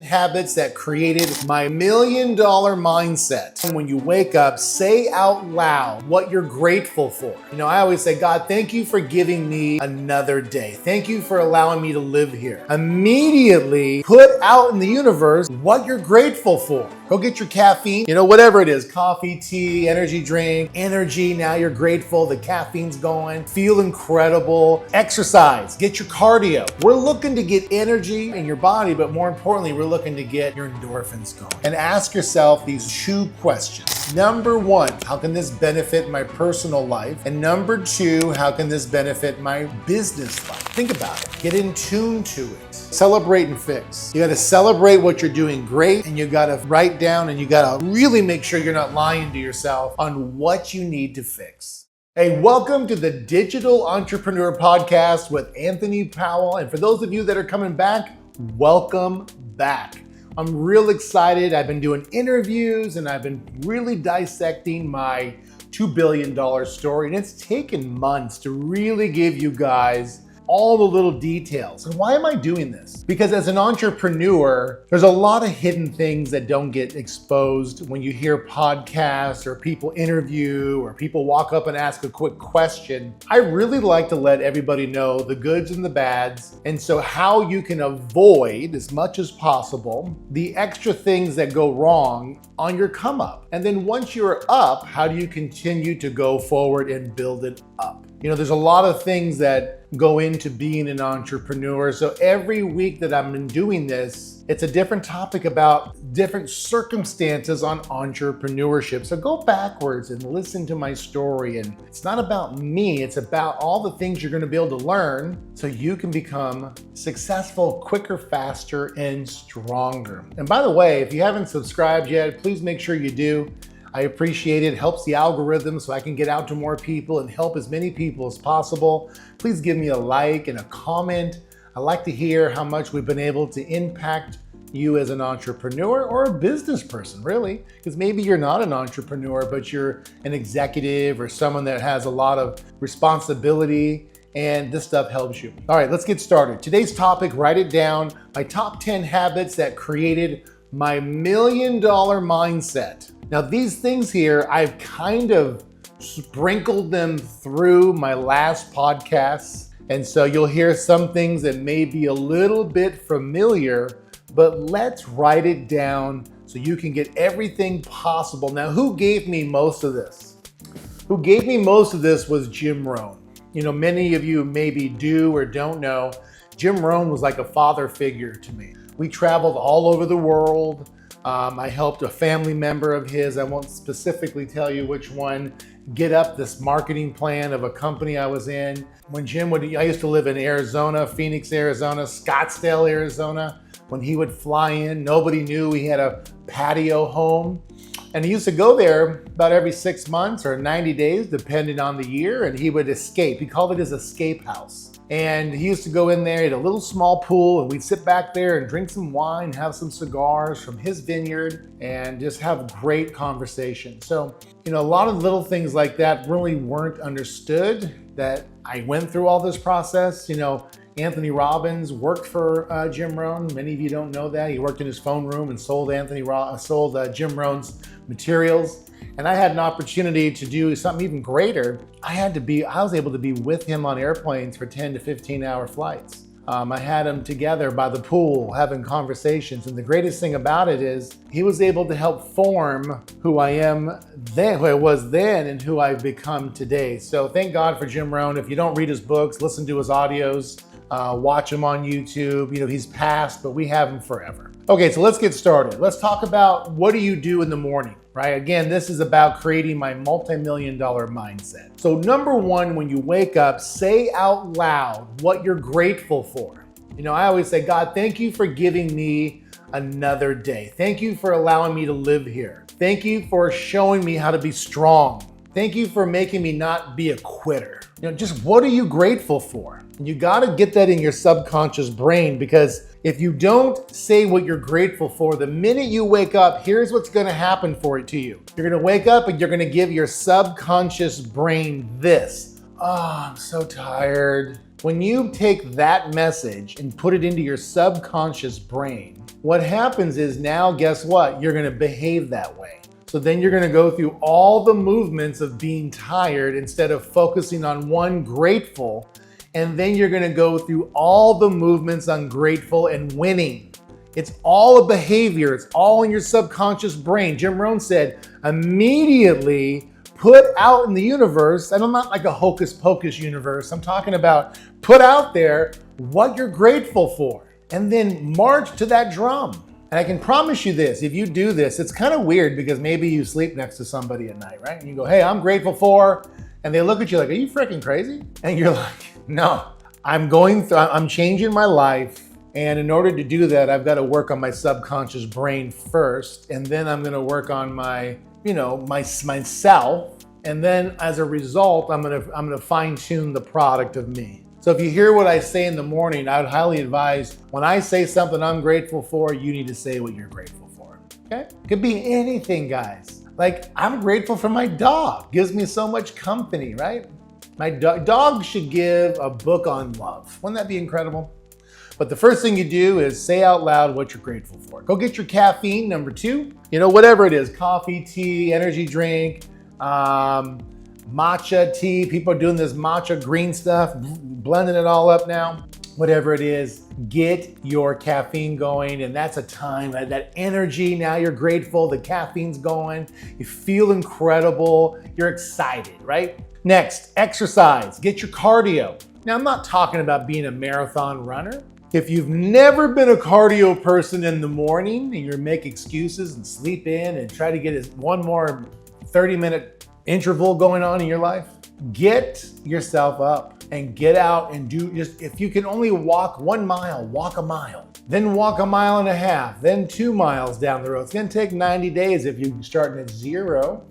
habits that created my $1 million mindset. And when you wake up, say out loud what you're grateful for. I always say, God, thank you for giving me another day. Thank you for allowing me to live here. Immediately put out in the universe what you're grateful for. Go get your caffeine, whatever it is, coffee, tea, energy drink, energy. Now you're grateful, the caffeine's going, feel incredible. Exercise, get your cardio. We're looking to get energy in your body, but more importantly, we're looking to get your endorphins going. And ask yourself these 2 questions. Number 1, how can this benefit my personal life? And number 2, how can this benefit my business life? Think about it. Get in tune to it. Celebrate and fix. You got to celebrate what you're doing great, and you got to write down, and you got to really make sure you're not lying to yourself on what you need to fix. Hey, welcome to the Digital Entrepreneur Podcast with Anthony Powell. And for those of you that are coming back, welcome back. I'm real excited. I've been doing interviews and I've been really dissecting my $2 billion story. And it's taken months to really give you guys all the little details. And why am I doing this? Because as an entrepreneur, there's a lot of hidden things that don't get exposed when you hear podcasts or people interview or people walk up and ask a quick question. I really like to let everybody know the goods and the bads, and so how you can avoid as much as possible the extra things that go wrong on your come up. And then once you're up, how do you continue to go forward and build it up? There's a lot of things that go into being an entrepreneur. So every week that I've been doing this, it's a different topic about different circumstances on entrepreneurship. So go backwards and listen to my story. And it's not about me, it's about all the things you're going to be able to learn so you can become successful quicker, faster, and stronger. And by the way, if you haven't subscribed yet, please make sure you do. I appreciate it. It helps the algorithm so I can get out to more people and help as many people as possible. Please give me a like and a comment. I like to hear how much we've been able to impact you as an entrepreneur or a business person, really. Because maybe you're not an entrepreneur, but you're an executive or someone that has a lot of responsibility, and this stuff helps you. All right, let's get started. Today's topic, write it down, my top 10 habits that created my $1 million mindset. Now, these things here, I've kind of sprinkled them through my last podcasts. And so you'll hear some things that may be a little bit familiar, but let's write it down so you can get everything possible. Now, who gave me most of this? Who gave me most of this was Jim Rohn. Many of you maybe do or don't know, Jim Rohn was like a father figure to me. We traveled all over the world. I helped a family member of his, I won't specifically tell you which one, get up this marketing plan of a company I was in. When Jim I used to live in Arizona, Phoenix, Arizona, Scottsdale, Arizona. When he would fly in, nobody knew he had a patio home. And he used to go there about every 6 months or 90 days, depending on the year, and he would escape. He called it his escape house. And he used to go in there, he had a little small pool, and we'd sit back there and drink some wine, have some cigars from his vineyard, and just have great conversation. So, a lot of little things like that really weren't understood, that I went through all this process. Anthony Robbins worked for Jim Rohn. Many of you don't know that. He worked in his phone room and sold Jim Rohn's materials. And I had an opportunity to do something even greater. I was able to be with him on airplanes for 10 to 15 hour flights. I had him together by the pool having conversations. And the greatest thing about it is he was able to help form who I was then and who I've become today. So thank God for Jim Rohn. If you don't read his books, listen to his audios, watch him on YouTube. He's passed, but we have him forever. Okay, so let's get started. Let's talk about what do you do in the morning, right? Again, this is about creating my multi-million-dollar mindset. So number 1, when you wake up, say out loud what you're grateful for. I always say, God, thank you for giving me another day. Thank you for allowing me to live here. Thank you for showing me how to be strong. Thank you for making me not be a quitter. Just what are you grateful for? And you got to get that in your subconscious brain, because if you don't say what you're grateful for, the minute you wake up, here's what's going to happen for it to you. You're going to wake up and you're going to give your subconscious brain this. Oh, I'm so tired. When you take that message and put it into your subconscious brain, what happens is now, guess what? You're gonna behave that way. So then you're gonna go through all the movements of being tired instead of focusing on one grateful. And then you're gonna go through all the movements on grateful and winning. It's all a behavior. It's all in your subconscious brain. Jim Rohn said, immediately put out in the universe, and I'm not like a hocus pocus universe. I'm talking about put out there what you're grateful for. And then march to that drum. And I can promise you this, if you do this, it's kind of weird because maybe you sleep next to somebody at night, right? And you go, hey, I'm grateful for, and they look at you like, are you freaking crazy? And you're like, no, I'm changing my life. And in order to do that, I've got to work on my subconscious brain first. And then I'm going to work on my, myself. And then as a result, I'm going to fine tune the product of me. So if you hear what I say in the morning, I would highly advise when I say something I'm grateful for, you need to say what you're grateful for, okay? Could be anything, guys. Like, I'm grateful for my dog. Gives me so much company, right? My dog should give a book on love. Wouldn't that be incredible? But the first thing you do is say out loud what you're grateful for. Go get your caffeine, number 2. Whatever it is, coffee, tea, energy drink, matcha tea. People are doing this matcha green stuff, blending it all up now. Whatever it is, get your caffeine going. And that's a time, that energy, now you're grateful, the caffeine's going, you feel incredible, you're excited, right? Next, exercise, get your cardio. Now, I'm not talking about being a marathon runner. If you've never been a cardio person in the morning and you make excuses and sleep in and try to get one more 30-minute interval going on in your life, get yourself up and get out and if you can only walk 1 mile, walk a mile, then walk 1.5 miles, then 2 miles down the road. It's gonna take 90 days if you're starting at 0.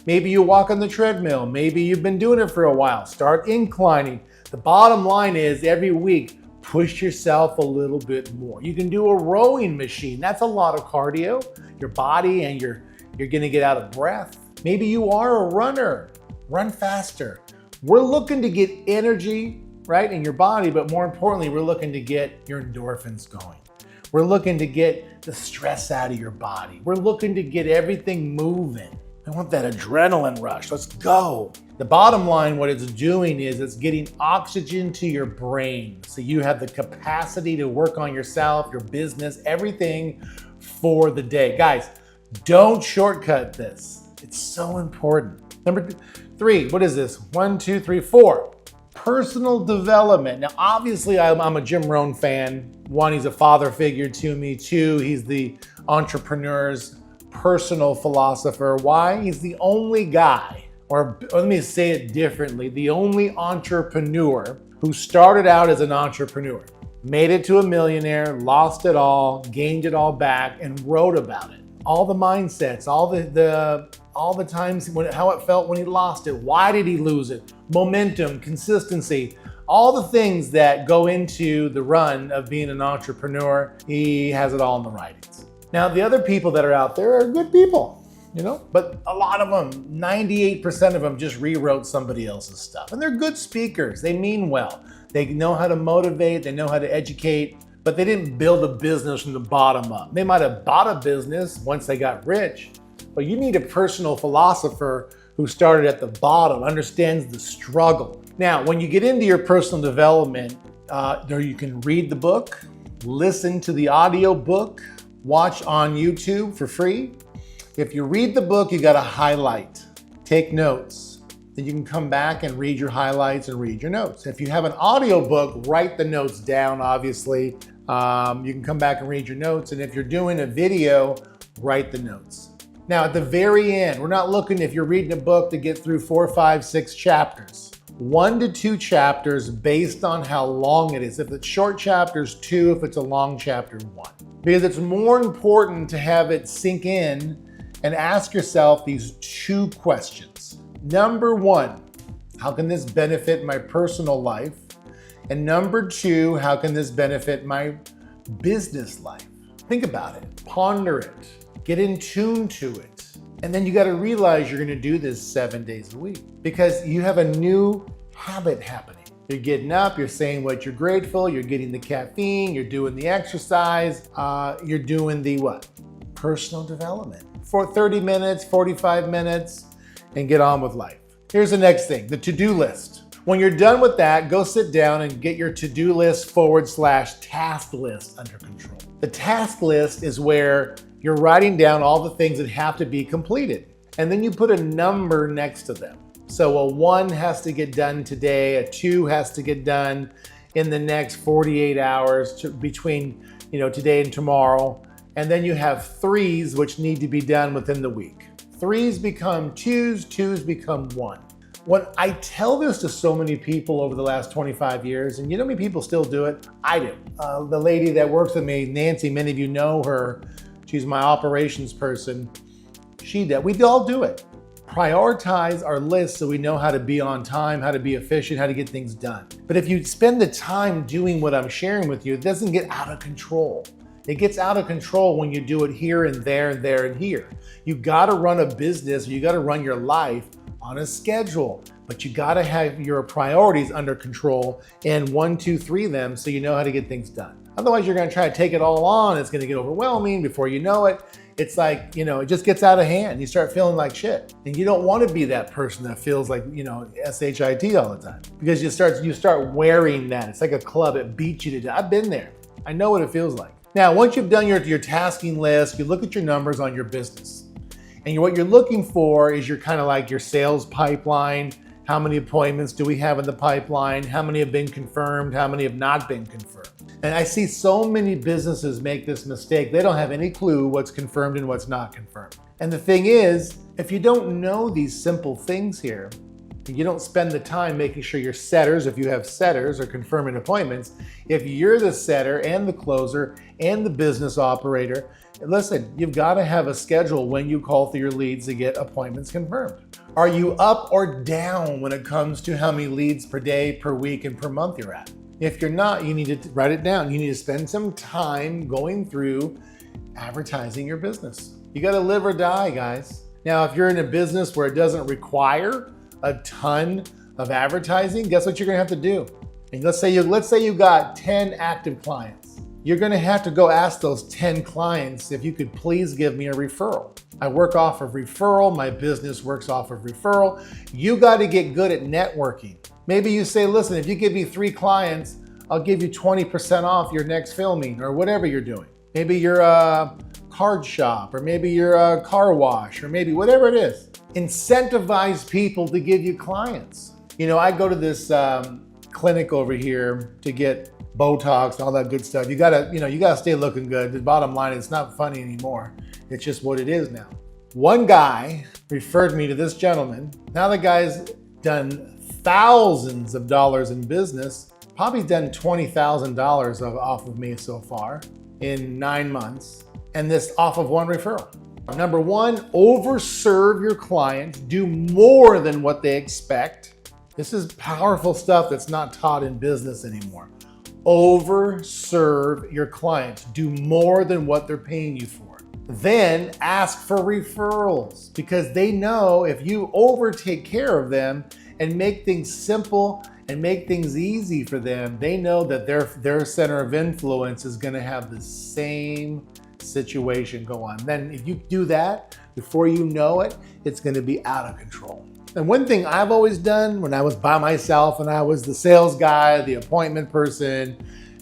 Maybe you walk on the treadmill. Maybe you've been doing it for a while. Start inclining. The bottom line is every week, push yourself a little bit more. You can do a rowing machine. That's a lot of cardio. Your body and you're gonna get out of breath. Maybe you are a runner. Run faster. We're looking to get energy, right, in your body, but more importantly, we're looking to get your endorphins going. We're looking to get the stress out of your body. We're looking to get everything moving. I want that adrenaline rush. Let's go. The bottom line, what it's doing is it's getting oxygen to your brain. So you have the capacity to work on yourself, your business, everything for the day. Guys, don't shortcut this. It's so important. Number 3, what is this? 1, 2, 3, 4. Personal development. Now, obviously, I'm a Jim Rohn fan. 1, he's a father figure to me. 2, he's the entrepreneur's personal philosopher. Why? He's the only guy, or let me say it differently, the only entrepreneur who started out as an entrepreneur, made it to a millionaire, lost it all, gained it all back, and wrote about it. All the mindsets, all the times how it felt when he lost it. Why did he lose it? Momentum, consistency, all the things that go into the run of being an entrepreneur. He has it all in the writings. Now, the other people that are out there are good people, but a lot of them, 98% of them just rewrote somebody else's stuff. And they're good speakers. They mean well. They know how to motivate. They know how to educate, but they didn't build a business from the bottom up. They might have bought a business once they got rich, but you need a personal philosopher who started at the bottom, understands the struggle. Now, when you get into your personal development, there you can read the book, listen to the audio book, watch on YouTube for free. If you read the book, you got to highlight, take notes. Then you can come back and read your highlights and read your notes. If you have an audio book, write the notes down, obviously. You can come back and read your notes. And if you're doing a video, write the notes. Now, at the very end, we're not looking, if you're reading a book, to get through 4, 5, 6 chapters. 1 to 2 chapters based on how long it is. If it's short chapters, 2. If it's a long chapter, 1. Because it's more important to have it sink in and ask yourself these 2 questions. Number 1, how can this benefit my personal life? And number 2, how can this benefit my business life? Think about it, ponder it, get in tune to it. And then you got to realize you're going to do this 7 days a week because you have a new habit happening. You're getting up, you're saying what you're grateful, you're getting the caffeine, you're doing the exercise, you're doing the what? Personal development. For 30 minutes, 45 minutes, and get on with life. Here's the next thing, the to-do list. When you're done with that, go sit down and get your to-do list / task list under control. The task list is where you're writing down all the things that have to be completed. And then you put a number next to them. So a 1 has to get done today, a 2 has to get done in the next 48 hours between today and tomorrow. And then you have 3s which need to be done within the week. 3s become 2s, 2s become 1. When I tell this to so many people over the last 25 years, and you know how many people still do it? I do. The lady that works with me, Nancy, many of you know her. She's my operations person. We all do it. Prioritize our list so we know how to be on time, how to be efficient, how to get things done. But if you spend the time doing what I'm sharing with you, it doesn't get out of control. It gets out of control when you do it here and there and there and here. You gotta run a business, you gotta run your life on a schedule, but you gotta have your priorities under control and 1, 2, 3 them so you know how to get things done. Otherwise, you're gonna try to take it all on. It's gonna get overwhelming. Before you know it, it's like, it just gets out of hand. You start feeling like shit. And you don't wanna be that person that feels like, SHIT all the time. Because you start wearing that. It's like a club, it beats you to death. I've been there. I know what it feels like. Now, once you've done your tasking list, you look at your numbers on your business. And what you're looking for is your sales pipeline. How many appointments do we have in the pipeline? How many have been confirmed? How many have not been confirmed? And I see so many businesses make this mistake. They don't have any clue what's confirmed and what's not confirmed. And the thing is, if you don't know these simple things here, and you don't spend the time making sure your setters, if you have setters or confirming appointments, if you're the setter and the closer and the business operator, listen, you've got to have a schedule when you call through your leads to get appointments confirmed. Are you up or down when it comes to how many leads per day, per week, and per month you're at? If you're not, you need to write it down. You need to spend some time going through advertising your business. You got to live or die, guys. Now, if you're in a business where it doesn't require a ton of advertising, guess what you're gonna have to do? And let's say you got 10 active clients. You're gonna have to go ask those 10 clients if you could please give me a referral. I work off of referral, my business works off of referral. You gotta get good at networking. Maybe you say, listen, if you give me 3 clients, I'll give you 20% off your next filming or whatever you're doing. Maybe you're a card shop, or maybe you're a car wash, or maybe whatever it is. Incentivize people to give you clients. I go to this clinic over here to get Botox and all that good stuff. You gotta stay looking good. The bottom line, it's not funny anymore. It's just what it is now. One guy referred me to this gentleman. Now the guy's done thousands of dollars in business, probably done $20,000 off of me so far in 9 months, and this off of one referral. Number 1, overserve your clients. Do more than what they expect. This is powerful stuff that's not taught in business anymore. Overserve your clients. Do more than what they're paying you for. Then ask for referrals, because they know if you take care of them and make things simple and make things easy for them, they know that their center of influence is going to have the same situation go on. Then if you do that, before you know it, it's going to be out of control. And one thing I've always done when I was by myself and I was the sales guy, the appointment person,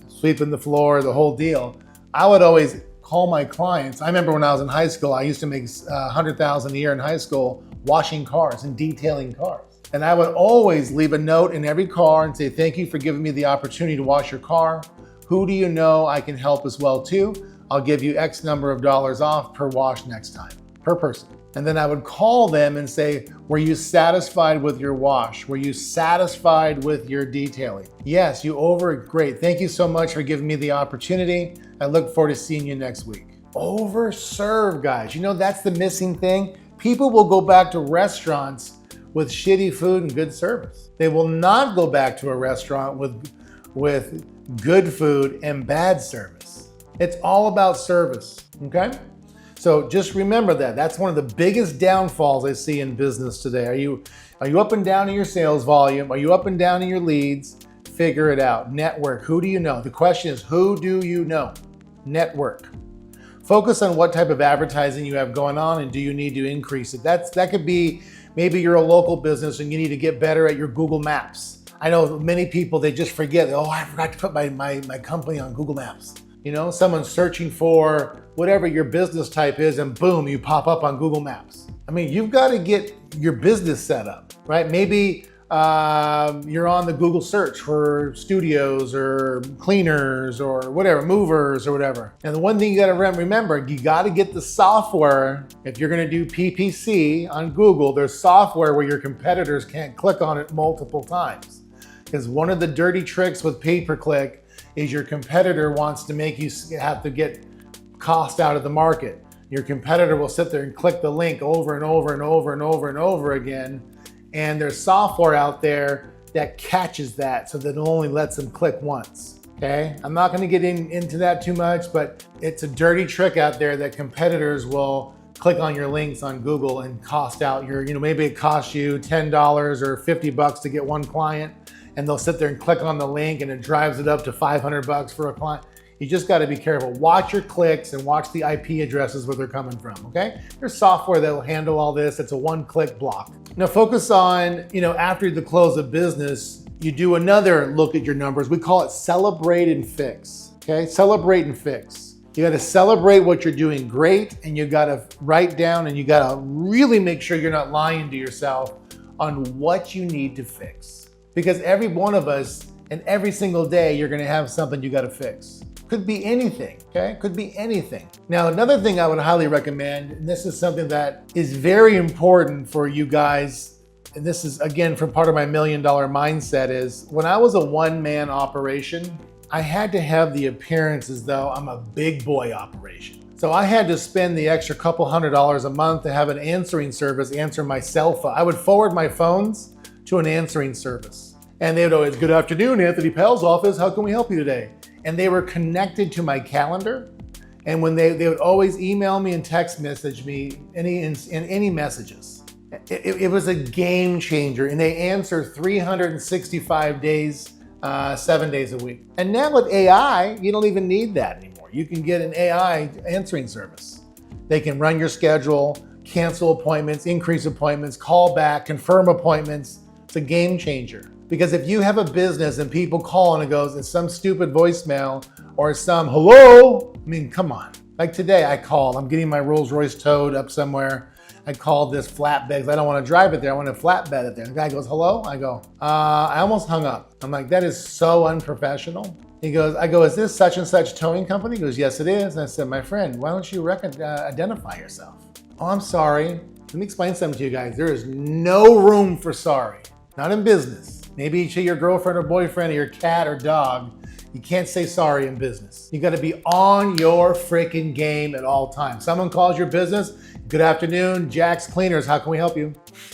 sweeping the floor, the whole deal, I would always call my clients. I remember when I was in high school, I used to make $100,000 a year in high school washing cars and detailing cars. And I would always leave a note in every car and say, thank you for giving me the opportunity to wash your car. Who do you know I can help as well too? I'll give you X number of dollars off per wash next time, per person. And then I would call them and say, were you satisfied with your wash? Were you satisfied with your detailing? Yes, great. Thank you so much for giving me the opportunity. I look forward to seeing you next week. Overserve, guys. That's the missing thing. People will go back to restaurants with shitty food and good service. They will not go back to a restaurant with good food and bad service. It's all about service, okay? So just remember that. That's one of the biggest downfalls I see in business today. Are you up and down in your sales volume? Are you up and down in your leads? figure it out. Network. Who do you know? The question is, who do you know? Network. Focus on what type of advertising you have going on and do you need to increase it. That could be, maybe you're a local business and you need to get better at your Google Maps. I know many people, they just forget, oh, I forgot to put my company on Google Maps. You know, someone's searching for whatever your business type is and boom, you pop up on Google Maps. I mean, you've got to get your business set up, right? Maybe you're on the Google search for studios or cleaners or whatever, movers or whatever. And the one thing you got to remember, you got to get the software. If you're going to do PPC on Google, there's software where your competitors can't click on it multiple times. Because one of the dirty tricks with pay-per-click is your competitor wants to make you have to get cost out of the market. Your competitor will sit there and click the link over and over and over and over and over again. And there's software out there that catches that so that it only lets them click once, okay? I'm not gonna get into that too much, but it's a dirty trick out there that competitors will click on your links on Google and cost out your, maybe it costs you $10 or $50 to get one client, and they'll sit there and click on the link and it drives it up to $500 for a client. You just got to be careful. Watch your clicks and watch the IP addresses where they're coming from, okay? There's software that will handle all this. It's a one-click block. Now focus on, after the close of business, you do another look at your numbers. We call it celebrate and fix, okay? Celebrate and fix. You got to celebrate what you're doing great, and you got to write down and you got to really make sure you're not lying to yourself on what you need to fix. Because every one of us, and every single day, you're going to have something you got to fix. Could be anything, okay? Could be anything. Now, another thing I would highly recommend, and this is something that is very important for you guys, and this is, again, from part of my $1 million mindset, is when I was a one-man operation, I had to have the appearance as though I'm a big boy operation. So I had to spend the extra couple $100s a month to have an answering service answer my cell phone. I would forward my phones to an answering service. And they would always, good afternoon, Anthony Powell's office, how can we help you today? And they were connected to my calendar. And when they would always email me and text message me any messages. It was a game changer. And they answer 365 days, 7 days a week. And now with AI, you don't even need that anymore. You can get an AI answering service. They can run your schedule, cancel appointments, increase appointments, call back, confirm appointments. It's a game changer. Because if you have a business and people call and it goes, it's some stupid voicemail or some hello, I mean, come on. Like today I called, I'm getting my Rolls Royce towed up somewhere. I called this flatbed because I don't want to drive it there. I want to flatbed it there. The guy goes, hello? I go, I almost hung up. I'm like, that is so unprofessional. He goes, I go, is this such and such towing company? He goes, yes, it is. And I said, my friend, why don't you identify yourself? Oh, I'm sorry. Let me explain something to you guys. There is no room for sorry, not in business. Maybe to your girlfriend or boyfriend or your cat or dog, you can't say sorry in business. You gotta be on your freaking game at all times. Someone calls your business, good afternoon, Jack's Cleaners, how can we help you?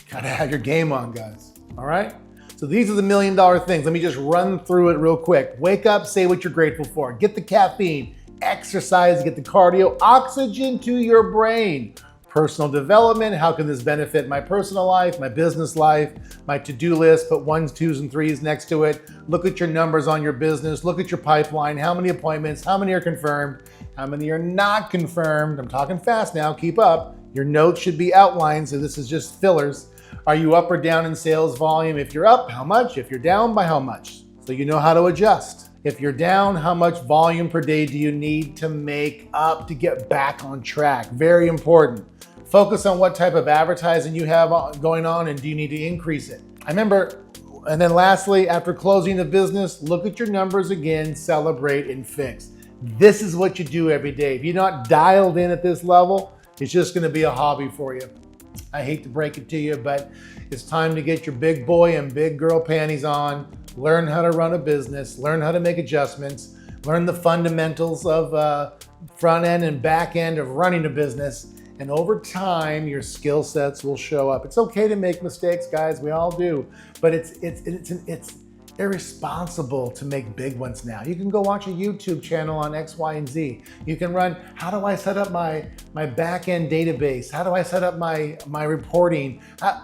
Gotta have your game on, guys, all right? So these are the $1 million things. Let me just run through it real quick. Wake up, say what you're grateful for. Get the caffeine, exercise, get the cardio, oxygen to your brain. Personal development, how can this benefit my personal life, my business life, my to-do list, put 1s, 2s, and 3s next to it. Look at your numbers on your business, look at your pipeline, how many appointments, how many are confirmed, how many are not confirmed. I'm talking fast now, keep up. Your notes should be outlined, so this is just fillers. Are you up or down in sales volume? If you're up, how much? If you're down, by how much? So you know how to adjust. If you're down, how much volume per day do you need to make up to get back on track? Very important. Focus on what type of advertising you have going on and do you need to increase it? I remember, and then lastly, after closing the business, look at your numbers again, celebrate and fix. This is what you do every day. If you're not dialed in at this level, it's just gonna be a hobby for you. I hate to break it to you, but it's time to get your big boy and big girl panties on, learn how to run a business, learn how to make adjustments, learn the fundamentals of front end and back end of running a business. And over time, your skill sets will show up. It's okay to make mistakes, guys. We all do. But it's irresponsible to make big ones now. You can go watch a YouTube channel on X, Y, and Z. You can run, how do I set up my back-end database? How do I set up my reporting?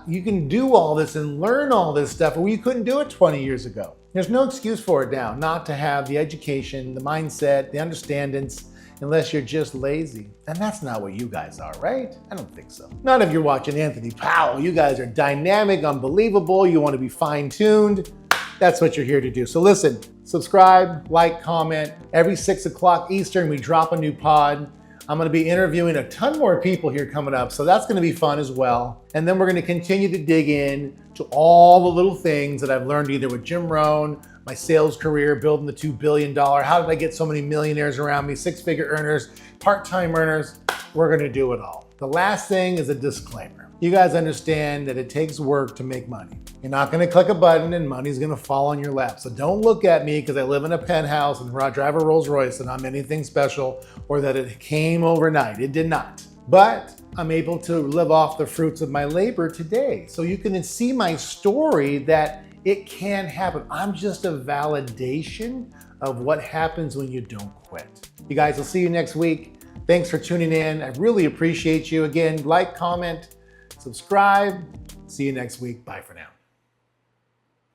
You can do all this and learn all this stuff, but you couldn't do it 20 years ago. There's no excuse for it now not to have the education, the mindset, the understandings, unless you're just lazy. And that's not what you guys are, right? I don't think so. Not if you're watching Anthony Powell. You guys are dynamic, unbelievable. You want to be fine-tuned. That's what you're here to do. So listen, subscribe, like, comment. Every 6 o'clock Eastern, we drop a new pod. I'm gonna be interviewing a ton more people here coming up, so that's gonna be fun as well. And then we're gonna continue to dig in to all the little things that I've learned either with Jim Rohn, my sales career, building the $2 billion, how did I get so many millionaires around me, 6-figure earners, part-time earners. We're gonna do it all. The last thing is a disclaimer. You guys understand that it takes work to make money. You're not gonna click a button and money's gonna fall on your lap. So don't look at me because I live in a penthouse and drive a Rolls Royce and I'm anything special or that it came overnight. It did not. But I'm able to live off the fruits of my labor today. So you can see my story that it can happen. I'm just a validation of what happens when you don't quit. You guys, will see you next week. Thanks for tuning in. I really appreciate you. Again, like, comment, subscribe. See you next week. Bye for now.